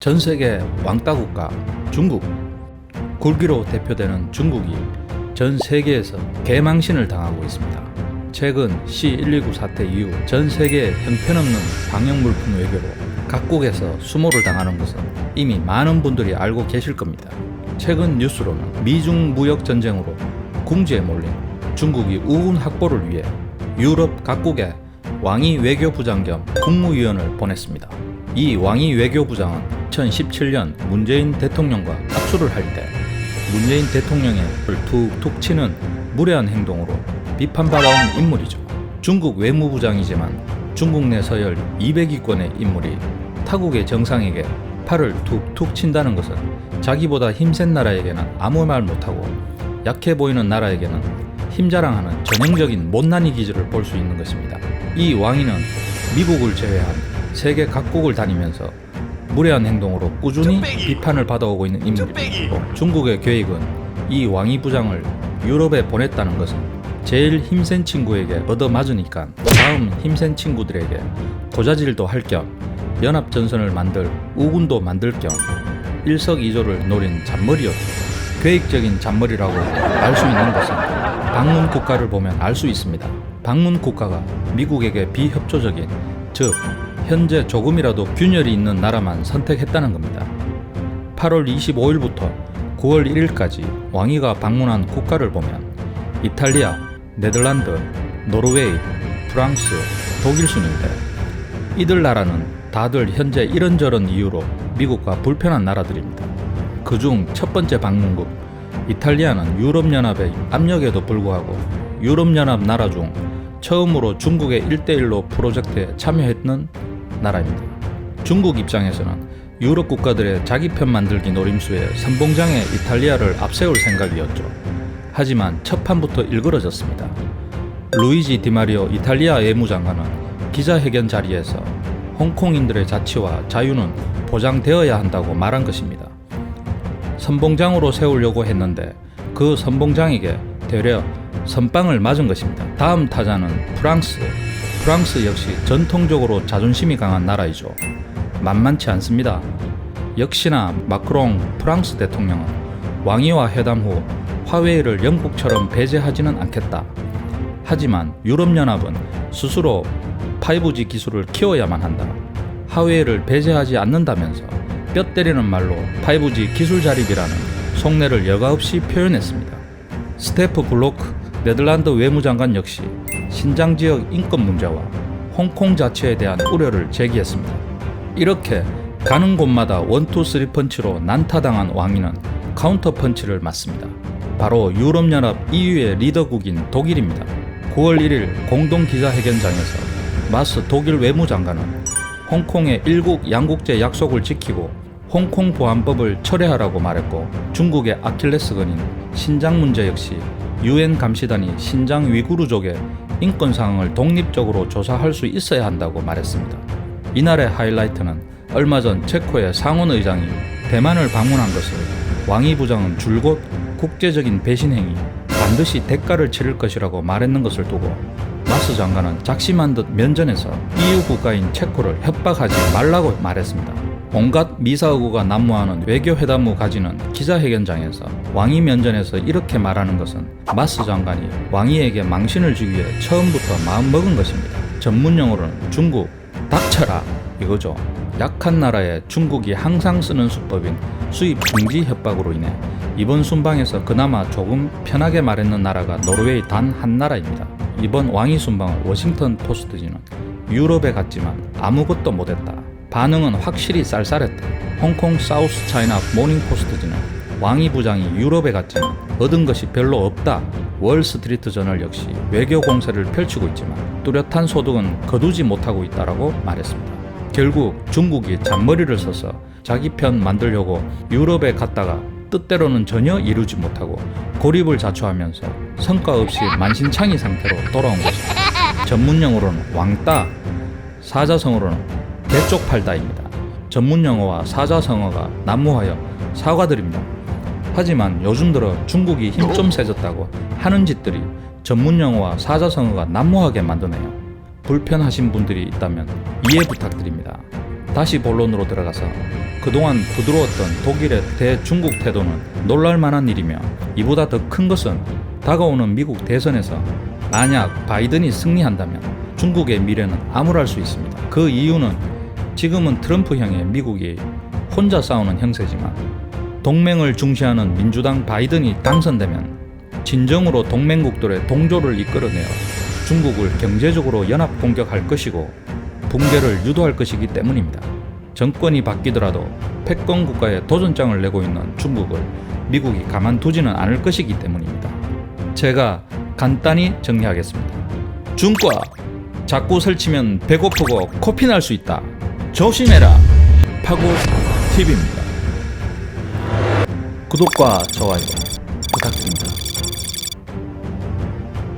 전 세계 왕따 국가 중국. 굴기로 대표되는 중국이 전 세계에서 개망신을 당하고 있습니다. 최근 C119 사태 이후 전 세계의 형편없는 방역물품 외교로 각국에서 수모를 당하는 것은 이미 많은 분들이 알고 계실 겁니다. 최근 뉴스로는 미중 무역 전쟁으로 궁지에 몰린 중국이 우군 확보를 위해 유럽 각국에 왕이 외교부장 겸 국무위원을 보냈습니다. 이 왕이 외교부장은 2017년 문재인 대통령과 악수를 할 때 문재인 대통령의 툭툭 치는 무례한 행동으로 비판받아온 인물이죠. 중국 외무부장이지만 중국 내 서열 200위권의 인물이 타국의 정상에게 팔을 툭툭 친다는 것은 자기보다 힘센 나라에게는 아무 말 못하고 약해 보이는 나라에게는 힘자랑하는 전형적인 못난이 기질을 볼 수 있는 것입니다. 이 왕위는 미국을 제외한 세계 각국을 다니면서 무례한 행동으로 꾸준히 비판을 받아오고 있는 인물이고, 중국의 계획은 이 왕위 부장을 유럽에 보냈다는 것은 제일 힘센 친구에게 얻어맞으니까 다음 힘센 친구들에게 고자질도 할 겸 연합전선을 만들 우군도 만들 겸 일석이조를 노린 잔머리였죠. 계획적인 잔머리라고 알 수 있는 것은 방문 국가를 보면 알 수 있습니다. 방문 국가가 미국에게 비협조적인, 즉 현재 조금이라도 균열이 있는 나라만 선택했다는 겁니다. 8월 25일부터 9월 1일까지 왕위가 방문한 국가를 보면 이탈리아, 네덜란드, 노르웨이, 프랑스, 독일 순인데, 이들 나라는 다들 현재 이런저런 이유로 미국과 불편한 나라들입니다. 그중 첫 번째 방문국 이탈리아는 유럽연합의 압력에도 불구하고 유럽연합 나라 중 처음으로 중국의 1대1로 프로젝트에 참여했는 나라입니다. 중국 입장에서는 유럽 국가들의 자기 편 만들기 노림수에 선봉장에 이탈리아를 앞세울 생각이었죠. 하지만 첫 판부터 일그러졌습니다. 루이지 디마리오 이탈리아 외무장관은 기자회견 자리에서 홍콩인들의 자치와 자유는 보장되어야 한다고 말한 것입니다. 선봉장으로 세우려고 했는데 그 선봉장에게 되려 선빵을 맞은 것입니다. 다음 타자는 프랑스 역시 전통적으로 자존심이 강한 나라이죠. 만만치 않습니다. 역시나 마크롱 프랑스 대통령은 왕위와 회담 후 화웨이를 영국처럼 배제하지는 않겠다. 하지만 유럽연합은 스스로 5G 기술을 키워야만 한다. 화웨이를 배제하지 않는다면서 뼈 때리는 말로 5G 기술 자립이라는 속내를 여과없이 표현했습니다. 스테프 블로크 네덜란드 외무장관 역시 신장 지역 인권 문제와 홍콩 자체에 대한 우려를 제기했습니다. 이렇게 가는 곳마다 1, 2, 3 펀치로 난타당한 왕위는 카운터 펀치를 맞습니다. 바로 유럽연합 EU의 리더국인 독일입니다. 9월 1일 공동 기자회견장에서 마스 독일 외무장관은 홍콩의 일국 양국제 약속을 지키고 홍콩 보안법을 철회하라고 말했고, 중국의 아킬레스건인 신장 문제 역시 UN 감시단이 신장 위구르족의 인권 상황을 독립적으로 조사할 수 있어야 한다고 말했습니다. 이날의 하이라이트는 얼마 전 체코의 상원 의장이 대만을 방문한 것을 왕위 부장은 줄곧 국제적인 배신 행위, 반드시 대가를 치를 것이라고 말했는 것을 두고 마스 장관은 작심한 듯 면전에서 EU 국가인 체코를 협박하지 말라고 말했습니다. 온갖 미사여구가 난무하는 외교회담 후 가지는 기자회견장에서 왕위 면전에서 이렇게 말하는 것은 마스 장관이 왕위에게 망신을 주기 위해 처음부터 마음먹은 것입니다. 전문용어로는 중국 닥쳐라 이거죠. 약한 나라에 중국이 항상 쓰는 수법인 수입 중지 협박으로 인해 이번 순방에서 그나마 조금 편하게 말했는 나라가 노르웨이 단 한 나라입니다. 이번 왕위 순방을 워싱턴 포스트지는 유럽에 갔지만 아무것도 못했다. 반응은 확실히 쌀쌀했다. 홍콩 사우스 차이나 모닝 포스트지는 왕위 부장이 유럽에 갔지만 얻은 것이 별로 없다. 월스트리트 저널 역시 외교 공세를 펼치고 있지만 뚜렷한 소득은 거두지 못하고 있다라고 말했습니다. 결국 중국이 잔머리를 써서 자기 편 만들려고 유럽에 갔다가 뜻대로는 전혀 이루지 못하고 고립을 자초하면서 성과 없이 만신창이 상태로 돌아온 것입니다. 전문용어로는 왕따, 사자성어로는 대쪽팔다입니다. 전문용어와 사자성어가 난무하여 사과드립니다. 하지만 요즘 들어 중국이 힘 좀 세졌다고 하는 짓들이 전문용어와 사자성어가 난무하게 만드네요. 불편하신 분들이 있다면 이해 부탁드립니다. 다시 본론으로 들어가서 그동안 부드러웠던 독일의 대중국 태도는 놀랄만한 일이며, 이보다 더 큰 것은 다가오는 미국 대선에서 만약 바이든이 승리한다면 중국의 미래는 암울할 수 있습니다. 그 이유는 지금은 트럼프형의 미국이 혼자 싸우는 형세지만, 동맹을 중시하는 민주당 바이든이 당선되면 진정으로 동맹국들의 동조를 이끌어내어 중국을 경제적으로 연합 공격할 것이고 붕괴를 유도할 것이기 때문입니다. 정권이 바뀌더라도 패권 국가에 도전장을 내고 있는 중국을 미국이 가만두지는 않을 것이기 때문입니다. 제가 간단히 정리하겠습니다. 중과 자꾸 설치면 배고프고 코피 날 수 있다. 조심해라. 파고TV입니다. 구독과 좋아요 부탁드립니다.